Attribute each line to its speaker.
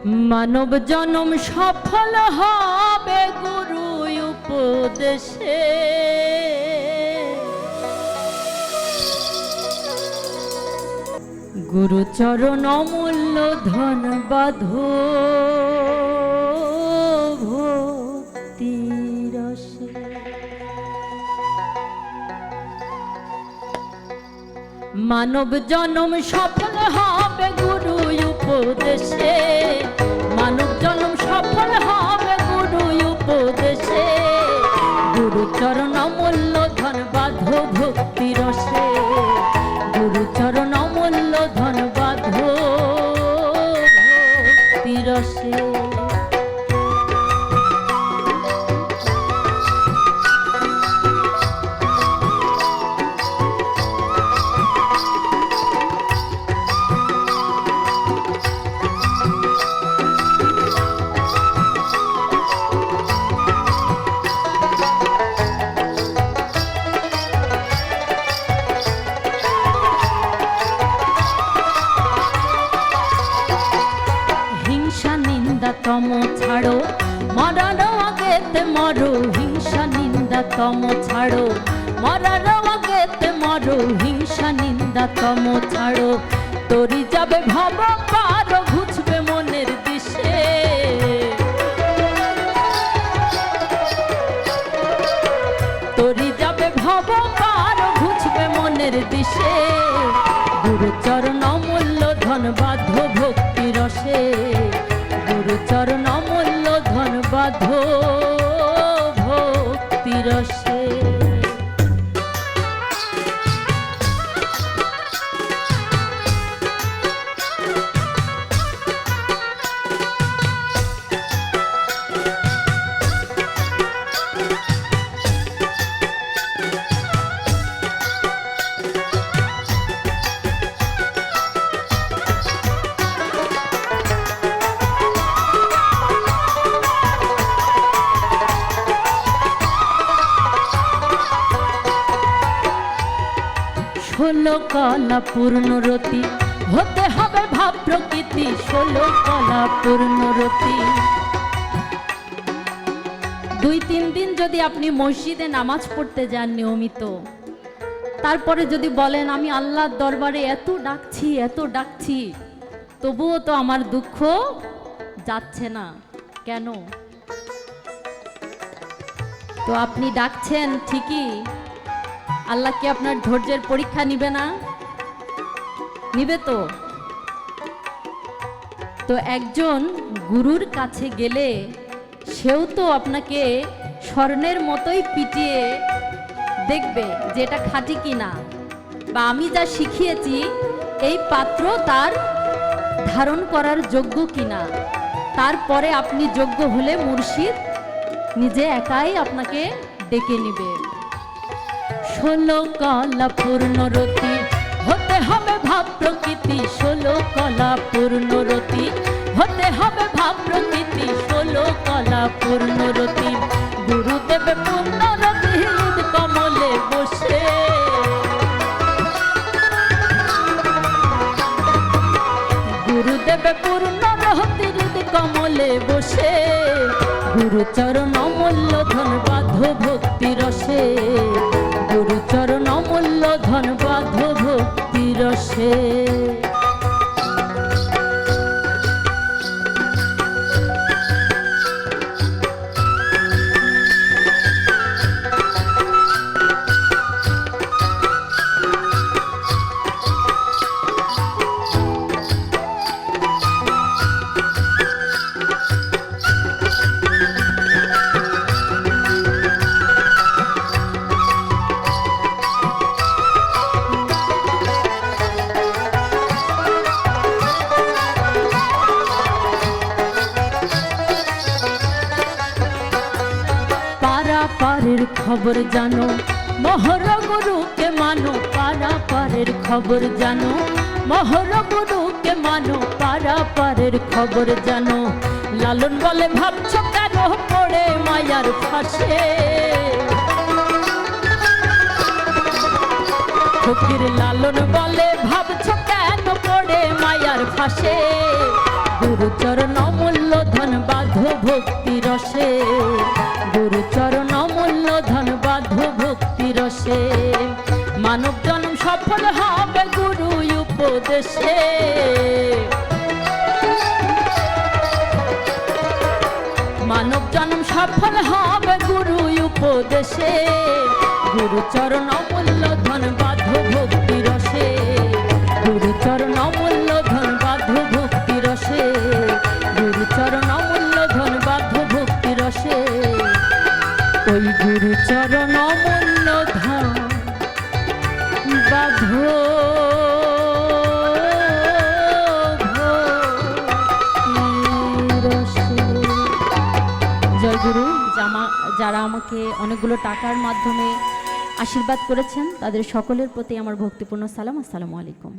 Speaker 1: মানব জনম সফল হবে গুরু উপদেশে, গুরু চরণ অমূল্য ধন বাঁধো ভক্তি রসে। মানব জনম সফল হবে গুরু উপদেশে, মানব জনম সফল হবে গুরু উপদেশে, গুরু চরণ অমূল্য ধন বাঁধো ভক্তি রসে, গুরু চরণ অমূল্য ধন বাঁধো ভক্তি রসে। তম ছাড়ো মরার আগেতে মরো, হিংসা নিন্দা তম ছাড়ো মরার আগেতে মরো, হিংসা নিন্দা তম ছাড়ো, তরি যাবে ভব পার ঘুচবে মনের দিশে, তরি যাবে ভব পার ঘুচবে মনের দিশে, গুরু চরণ অমূল্য ধন বাঁধো ভক্তি রসে, গুরু চরণ অমূল্য ধন বাঁধো ভক্তি রসে। ষোলো কলা পূর্ণরতি হতে হবে ভাব প্রকৃতি, ষোলো কলা পূর্ণরতি। 2-3 দিন যদি আপনি মসজিদে নামাজ পড়তে যান নিয়মিত, তারপরে যদি বলেন আমি আল্লাহর দরবারে এত ডাকছি তবুও তো আমার দুঃখ যাচ্ছে না কেন? তো আপনি ডাকছেন ঠিকই, আল্লাহ কি আপনার ধৈর্যের পরীক্ষা নিবে না? নিবে তো। তো একজন গুরুর কাছে গেলে সেও তো আপনাকে স্বর্ণের মতোই পিটিয়ে দেখবে যে এটা খাঁটি কিনা, বা আমি যা শিখিয়েছি এই পাত্র তার ধারণ করার যোগ্য কিনা। তারপরে আপনি যোগ্য হলে মুর্শিদ নিজে একাই আপনাকে ডেকে নিবে। ষোলো কলা পূর্ণরতি হতে হবে ভাব প্রকৃতি, ষোলো কলা পূর্ণরতি হতে হবে ভাব প্রকৃতি, ষোলো কলা পূর্ণরতি, গুরুদেব পূর্ণরতি হৃদ কমলে বসে, গুরুদেব পূর্ণরতি হৃদ কমলে বসে, গুরু চরণ অমূল্য ধন বাঁধো ভক্তি রসে, গুরু চরণ অমূল্য ধন বাঁধো ভক্তি রসে। পারের খবর জানো মহর গুরুকে মানো, পারা পারের খবর জানো মহর গুরুকে মানো, পারা পারের খবর জানো, লালন বলে ভাবছো কেন পড়ে মায়ার ফাঁসে, ফকির লালন বলে ভাবছো কেন পড়ে মায়ার ফাঁসে, গুরু চরণ ভক্তি রসে, গুরুচরণ অমূল্য ধন বাধ্য ভক্তি রসে। মানব জন্ম সফল হবে গুরু উপদেশে, মানব জন্ম সফল হবে গুরু উপদেশে। গুরুচরণ অমূল্য ধন বাধ্য ভক্তি রসে, গুরুচরণ অমূল্য ধন বাধ্য ভক্তি রসে, গুরুচরণ অমূল্য ধন বাধ্য ভক্তি রসে। ওই গুরুচরণ অমূল্য ধন বাধ্য জয়গুরু। যারা আমাকে অনেকগুলো টাকার মাধ্যমে আশীর্বাদ করেছেন তাদের সকলের প্রতি আমার ভক্তিপূর্ণ সালাম। আসসালামু আলাইকুম।